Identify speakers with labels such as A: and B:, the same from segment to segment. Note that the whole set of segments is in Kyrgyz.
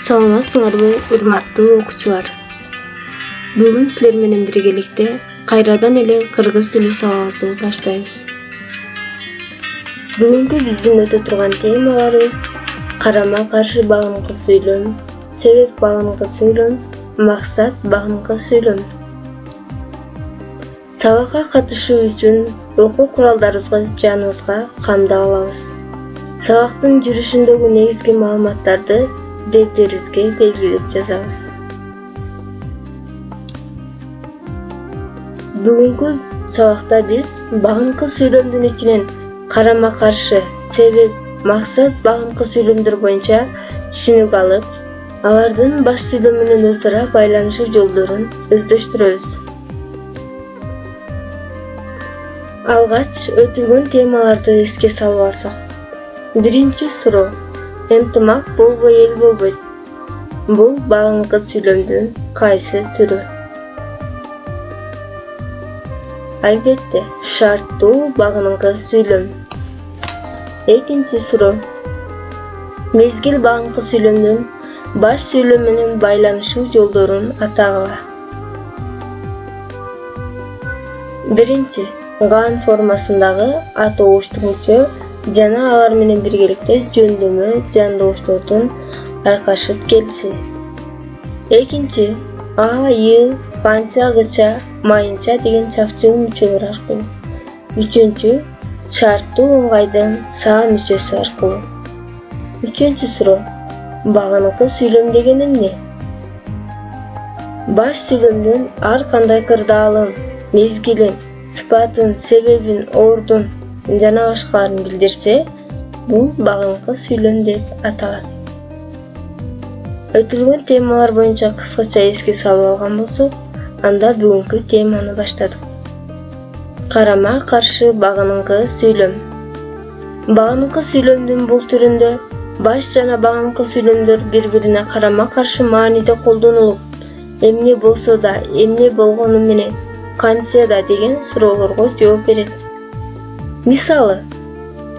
A: Саламатсыңарбы, урматтуу окуучулар. Бүгүн силер менен биргеликте кайрадан эле кыргыз тили сабагыбызды баштайбыз. Бүгүнкү биздин өтө турган темаларыбыз карама-каршы багынкы сүйлөм, себеп багынкы сүйлөм, максат багынкы сүйлөм. Сабакка катышуу үчүн окуу куралдарыбызга жаныбызга камдап алабыз. Сабактын жүрүшүндөгү негизги маалыматтарды defterimizge belgilep жазабыз. Бүгүнкү сабакта биз багынкы сүйлөмдүн ичинен карама-каршы, себеп, максат багынкы сүйлөмдөр боюнча түшүнүк алып, алардын баш сүйлөм менен өз ара байланышуу жолдорун өздөштүрөбүз. Алгач өтүлгөн темаларды эске салып алсак. Биринчи суроо: ынтымак болбой эл болбойт. Бул багынкы сүйлөмдүн кайсы түрү? Албетте, шарттуу багынкы сүйлөм. Экинчи суроо: мезгил багынкы сүйлөмдүн баш сүйлөм менен байланышуу жолдорун атагыла. Биринчи, ган формасындагы атоочтук мүчө жана алар менен биргеликте жөндөмө жандооштордун айкашып келиши. Экинчи, а, ы, канча, кыча, майынча деген чакчыгы мүчөлөр аркылуу. Үчүнчү, шарттуу ыңгайдын са мүчөсү аркылуу. Үчүнчү суроо: багынкы сүйлөм деген эмне? Баш сүйлөмдүн ар кандай кырдаалын, мезгилин, сыпатын, себебин, ордун жана башкаларын билдирсе, бул багынкы сүйлөм деп аталат. Өтүлгөн темалар боюнча кыскача эске салып алган болсок, анда бүгүнкү теманы баштадык. Карама-каршы багынкы сүйлөм. Багынкы сүйлөмдүн бул түрүндө баш жана багынкы сүйлөмдөр бири-бирине карама-каршы мааниде колдонулуп, эмне болсо да, эмне болгону менен, кантсе да деген суроолорго жооп берет. Мисалы,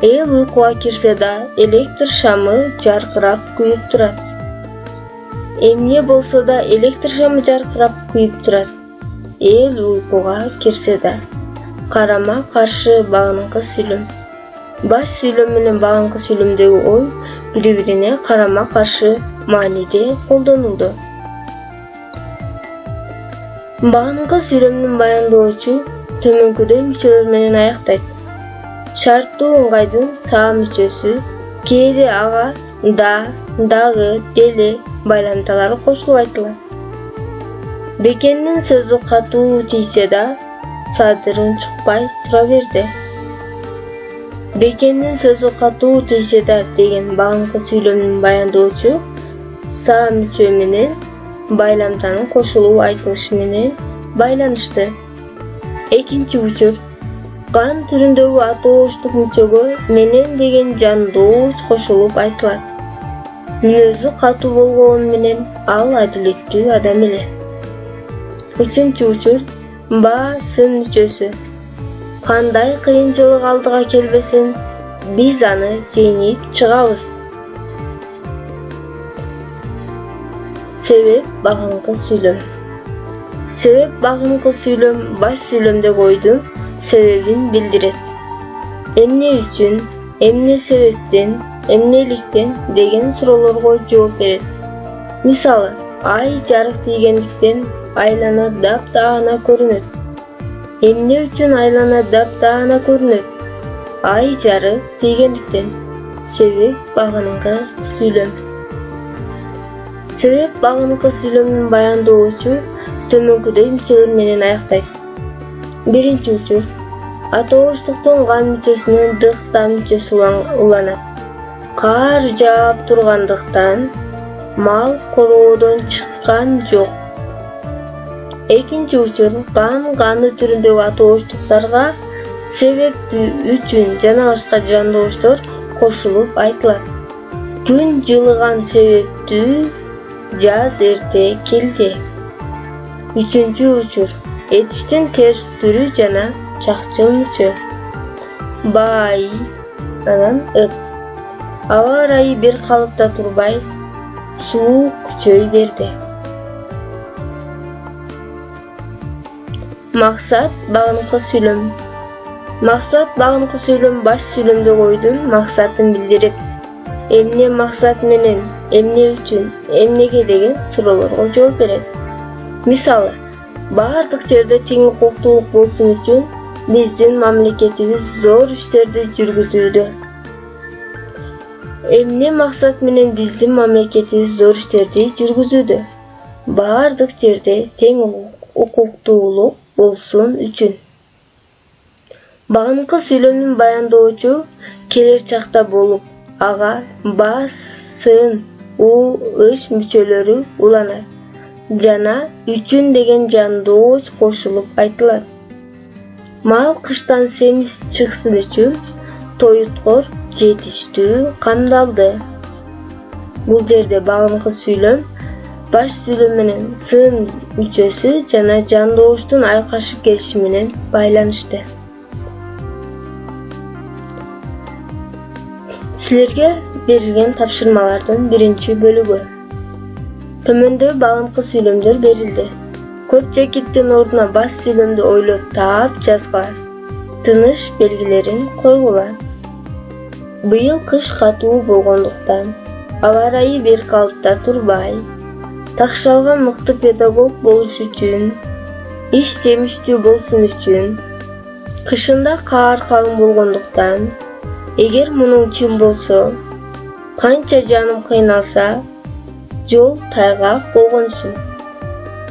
A: эл уйкуга кирсе да электр шамы жаркырап күйүп турат. Эмне болсо да электр шамы жаркырап күйүп турат. Эл уйкуга кирсе да. Карама-каршы багынкы сүйлөм. Баш сүйлөм менен багынкы сүйлөмдөгү ой бири-бирине карама-каршы мааниде колдонулду. Багынкы сүйлөмдүн баяндоочу төмөнкүдөй мүчөлөр менен аяктайт. Шарттуу ыңгайдын са мүчөсү, кээде ага да, дагы, деле байламдалары кошулуп айтылат. Бекендин сөзү катуу тийсе да, садыр унчукпай тура берди. Бекендин сөзү катуу тийсе да деген багынкы сүйлөмдүн баяндоочу са мүчө менен байламданын кошулуп айтылышы менен байланышты. Экинчи учур: ган түрүндөгү атоочтук мүчөгө менен деген жандооч кошулуп айтылат. Мүнөзү катуу болгону менен ал адилеттүү адам эле. Үчүнчү учур: ба, сын мүчөсү. Кандай кыйынчылык алдыга келбесин, биз аны жеңип чыгабыз. Себеп багынкы сүйлөм. Себеп багынкы сүйлөм баш сүйлөмдөгү ойдун себебин билдирет. Эмне үчүн, эмне себептен, эмнеликтен деген суроолорго жооп берет. Мисалы, ай жарык тийгендиктен айлана дапдаана көрүнөт. Эмне үчүн айлана дапдаана көрүнөт? Ай жарык тийгендиктен. Себеп багынкы сүйлөм. Себеп багынкы сүйлөмдүн баяндоочу төмөнкүдөй мүчөлөр менен аяктайт. Биринчи учур: атоочтуктун ган мүчөсүнөн дыктан мүчөсү уланат. Кар жаап тургандыктан мал короодон чыккан жок. Экинчи учур: ганы түрүндөгү атоочтуктарга себептүү үчүн жана башка жандооштор кошулуп айтылат. Күн жылыган себептүү, жаз эрте келди. Үчүнчү учур: этиштин терс түрү жана чакчыл мүчө. Бай, анан ыт. Аба ырайы бир калыпта турбай, суу күчөй берди. Максат багынкы сүйлөм. Максат багынкы сүйлөм баш сүйлөмдөгү ойдун максатын билдирип, эмне максат менен, эмне үчүн, эмнеге деген суроолорго жооп берет. Мисалы, бардык жерде тең укуктуулук болсун үчүн биздин мамлекетибиз зор иштерди жүргүзүүдө. Эмне максат менен биздин мамлекетибиз зор иштерди жүргүзүүдө? Бардык жерде тең укуктуулук болсун үчүн. Багынкы сүйлөмдүн баяндоочу келер чакта болуп, ага ба, сын, у, ыш мүчөлөрү уланат жана үчүн деген жандооч кошулуп айтылат. Мал кыштан семиз чыксын үчүн тоюткор жетиштүү камдалды. Бул жерде багынкы сүйлөм баш сүйлөм менен сын мүчөсү жана жандооштун айкашып келиши менен байланышты. Силерге берилген тапшырмалардын биринчи бөлүгү. Төмөндө багынкы сүйлөмдөр берилди. Көп чекиттин ордуна баш сүйлөмдү ойлоп таап жазгыла. Тыныш белгилерин койгула. Быйыл кыш катуу болгондуктан, аба ырайы бир калыпта турбай, такшалган мыкты педагог болуш үчүн, иш жемиштүү болсун үчүн, кышында каар калың болгондуктан, эгер мунун чын болсо, канча жаным кыйналса, жол тайгак болгон үчүн.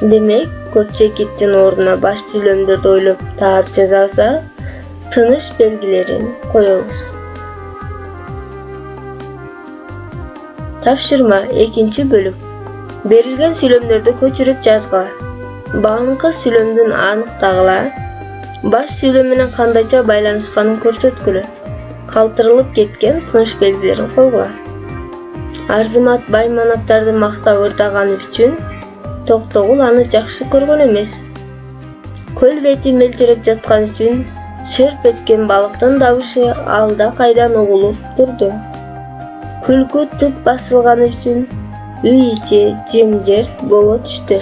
A: Демек, көп чекиттин ордуна баш сүйлөмдөрдү ойлоп таап жазабызда, тыныш белгилерин коебуз. Тапшырма экинчи бөлүк. Берилген сүйлөмдөрдү көчүрүп жазгыла. Багынкы сүйлөмдүн аныктагыла. Баш сүйлөм менен кандайча байланышканын көрсөткүлө. Калтырылып кеткен тыныш белгилерин койгула. Арзымат бай манаптарды мактап ырдаганы үчүн Токтогул аны жакшы көргөн эмес. Көл бети мелтиреп жаткан үчүн шырп эткен балыктын дабышы алда кайдан угулуп турду. Күлкү түп басылган үчүн үй ичи жымжырт боло түштү.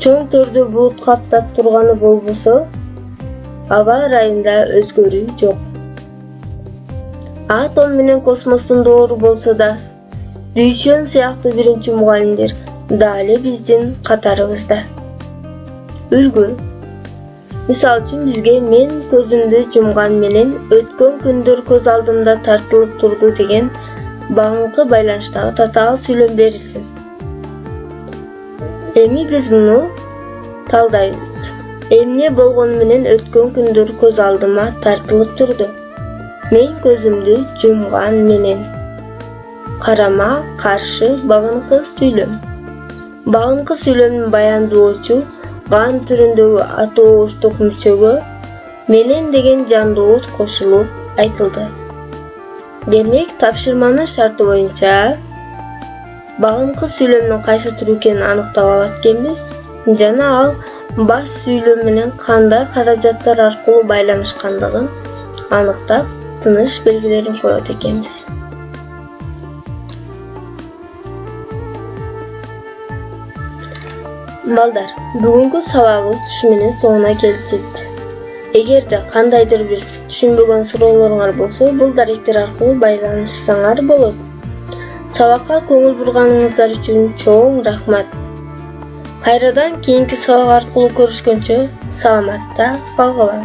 A: Чоң төрдү булут каптап турганы болбосо, аба ырайында өзгөрүү жок. Атом менен космостун доору болсо да, Дүйшөн сыяктуу биринчи мугалимдер дали биздин катарыбызда. Үлгү. Мисал үчүн бизге мен көзүмдү жумган менен өткөн күндөр көз алдымда тартылып турду деген багынкы байланыштагы татаал сүйлөм берилсин. Эми биз муну талдайбыз. Эмне болгону менен өткөн күндөр көз алдыма тартылып турду? Мен көзүмдү жумган менен. Карама каршы багынкы сүйлөм. Багынкы сүйлөмдүн баяндоочу ган түрүндөгү атооштук мүчөгө менен деген жандооч кошулуп айтылды. Демек, тапшырманын шарты боюнча багынкы сүйлөмдүн кайсы түрү экенин аныктап алат экенбиз жана ал баш сүйлөм менен кандай каражаттар аркылуу байланышкандыгын аныктап, тыныш белгилерин коет экенбиз. Балдар, бүгүнкү сабагыбыз ушу менен соңуна келип жетти. Эгерде кандайдыр бир түшүнбөгөн суроолоруңар болсо, бул даректер аркылуу байланышсаңар болот. Сабакка көңүл бурганыңыздар үчүн чоң рахмат. Кайрадан кийинки сабак аркылуу көрүшкөнчө саламатта калгыла.